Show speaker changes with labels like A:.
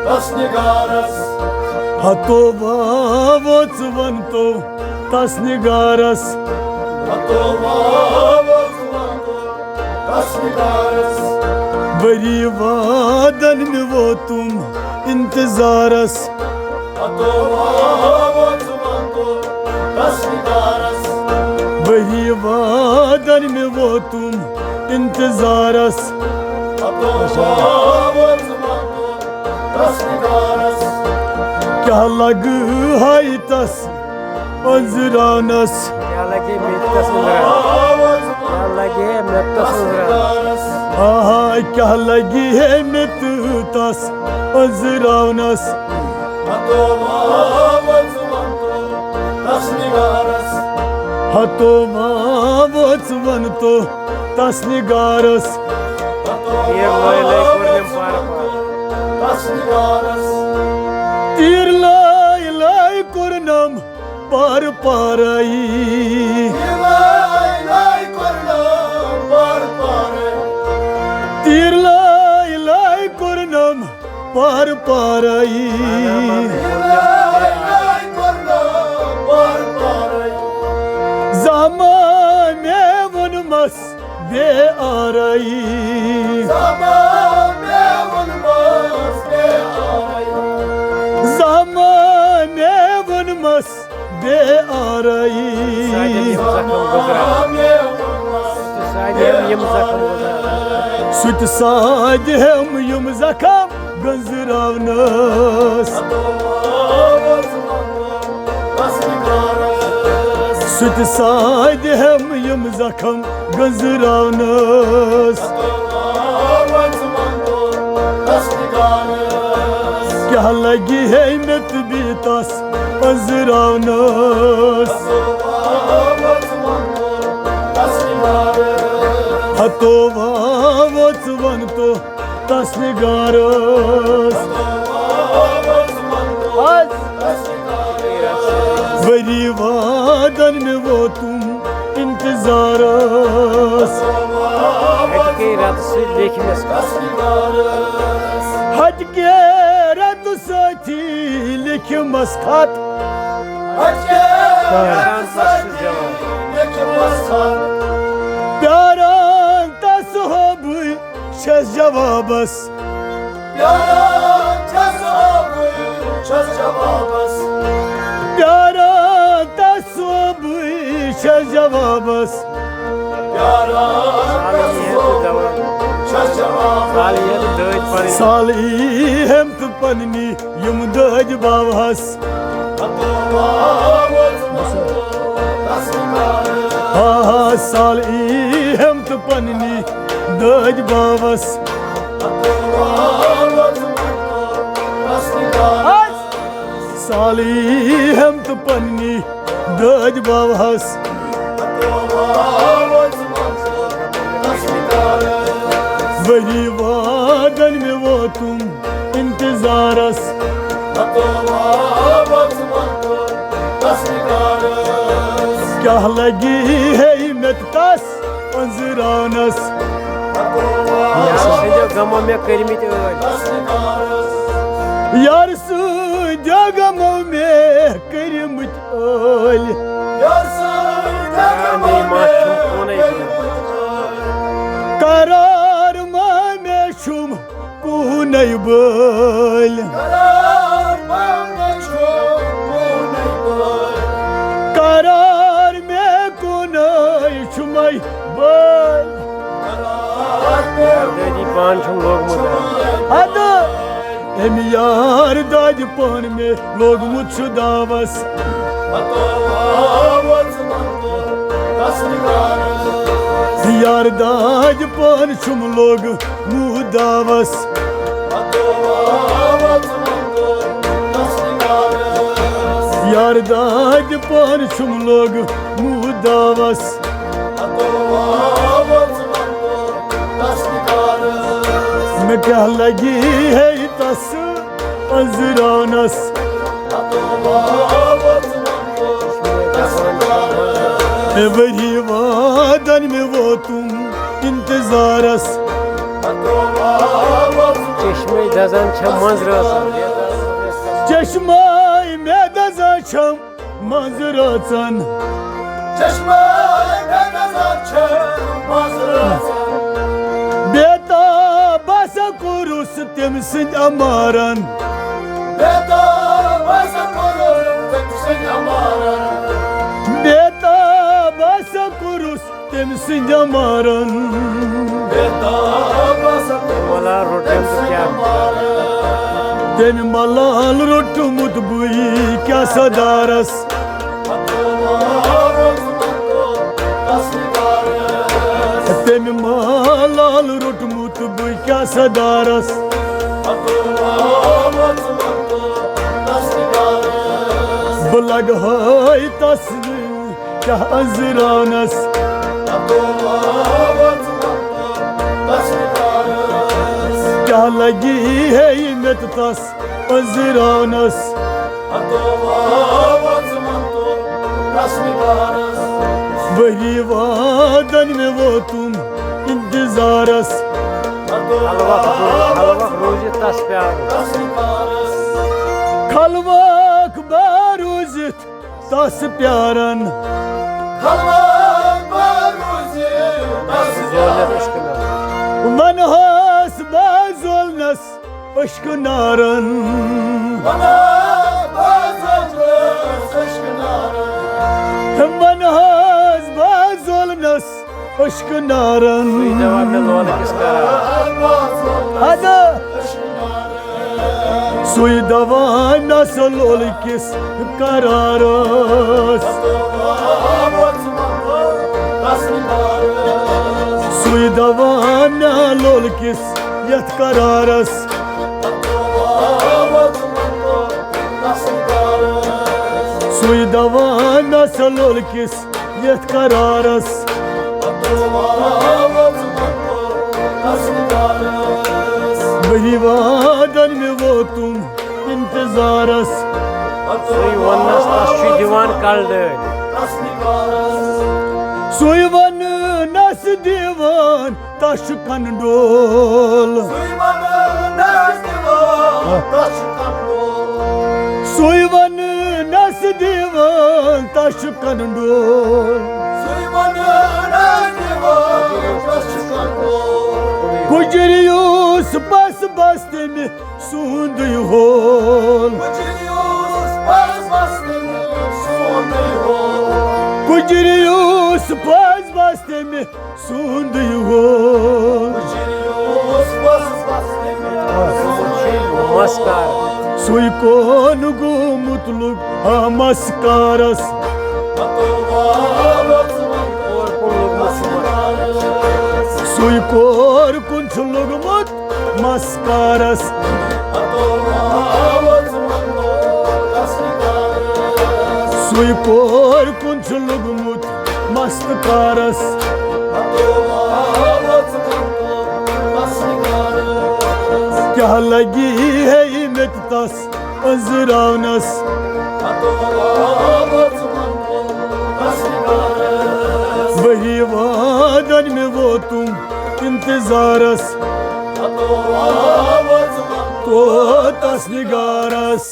A: tas nigaras.
B: Hato vavot vanto tas nigaras.
A: Hato vavot vanto tas nigaras.
B: Vari vadan में वो तुम इंतजारस.
A: Hato vavot vanto tas nigaras.
B: वही वादन में वो तुम इंतजारस.
A: Hato vavot vanto tas nigaras.
B: क्या लग हाय तस अंजरानस.
C: क्या लगे मित्तस उंगरा. क्या लगे मित्तस उंगरा.
B: आहा क्या लगी है मित तस अंजरानस.
A: Hato vavot vanto tas nigaras.
B: Hato vavot vanto tas nigaras.
C: ये लोय लोय कोरनेम पार
A: Tas nigaras.
B: तीर लाई लाई कुरनम पार पाराई.
A: Lay kornam par pare.
B: तीर लाई लाई कुरनम पार पाराई.
A: Lay kornam par pare.
B: Zaman में वनमस बे आ रही.
A: Zaman mevun mas be ay.
B: Zaman में वनमस बे आ रही.
A: Zaman mevun mas.
C: साइड यम जखम गुजरा.
B: सुत साज हम यम जखम गंजरावनस.
A: Vavot vanto tas nigaras.
B: सुत साज हम यम जखम गंजरावनस.
A: Vavot vanto tas nigaras.
B: क्या लगी है मित बीतस अंजरावनस.
A: Vavot vanto tas nigaras.
B: हतो वावत वनतो tas nigaras.
A: Vavot vanto tas nigaras.
B: Worry वादन में वो तुम इंतजारस.
C: Это के रात से देखिमस का.
A: Tas nigaras.
B: हज के रत साथी लिखमस खत.
C: Yaran saçsız cevap.
B: प्यारान तस होबु छस जवाबस. प्यारान तस होबु छस जवाबस.
C: साली ये तो दौड़ पड़ी.
B: साली हम तो पन्नी यम दज बावहस. आहा साली हम तो पन्नी दज बावस. साली हम तो पन्नी दज बावहस. वही वादन में वो तुम इंतजारस. क्या लगी है मत तस अंजरानस.
C: यार से जो गमो में करमी तो
B: यार जगमो में करमत ओल.
C: नहीं माशूम कौन है.
B: करार में शुम कूनई बोल. करार में कूनई शुमई बोल.
C: दादी पान छुम लोग मुझे.
B: अद एम यार दाज पान में लोग मुझ दावस. यार दाज पान शुम लोग मुँह दावस. यार दाज पान शुम लोग मुँह दावस. मैं क्या लगी है तस अंजरानस. वही वादन में वो तुम इंतजारस.
C: चश्मे दजन छ मंज रसन
B: चश्माई में दजन छ मंज रसन बेता बस कुरुस तम सिंद अमारन बेता बस कुरुस तम सिंद अमारन
C: मला रोटम क्या
B: तम मलाल रोटमुत बुई क्या सदारस तम मलाल रोटमुत बुई क्या सदारस बलग हाय तस्वीर क्या अजरानस क्या लगी है इमत तस अजरानस वही वादन में वो तुम इंतजारस
C: हलवा रोज तस प्यार
B: खलवाक बारूजित तस प्यारन मनहस बाजोलनस अश्क नारन मनहस बाजोलनस अश्क नारन हदा सुई दवा नसलोल किस करारस सुई दवा नलोल किस यत करारस सुई दवा नसलोल किस यत करारस वही वादन में वो तुम इंतजारस
C: सुई वन्नस तस दीवान कल
B: सुई वन नस दीवान तश कंडोल सुई वन नस दीवान तश कंडोल गुजरियूस बस बस्ते में सूंद होल गुजरियूस बस बस्ते में सूंद होल
C: नमस्कार
B: सुई कोन गो मुतलुक मस्कारस सुई कोर कुछ लोगमुत मस्कारस सुई कोर कुछ लोगमुत मस्कारस क्या लगी है इमत तस अजरानस वही वादन में वो तुम इंतजारस तो तस निगारस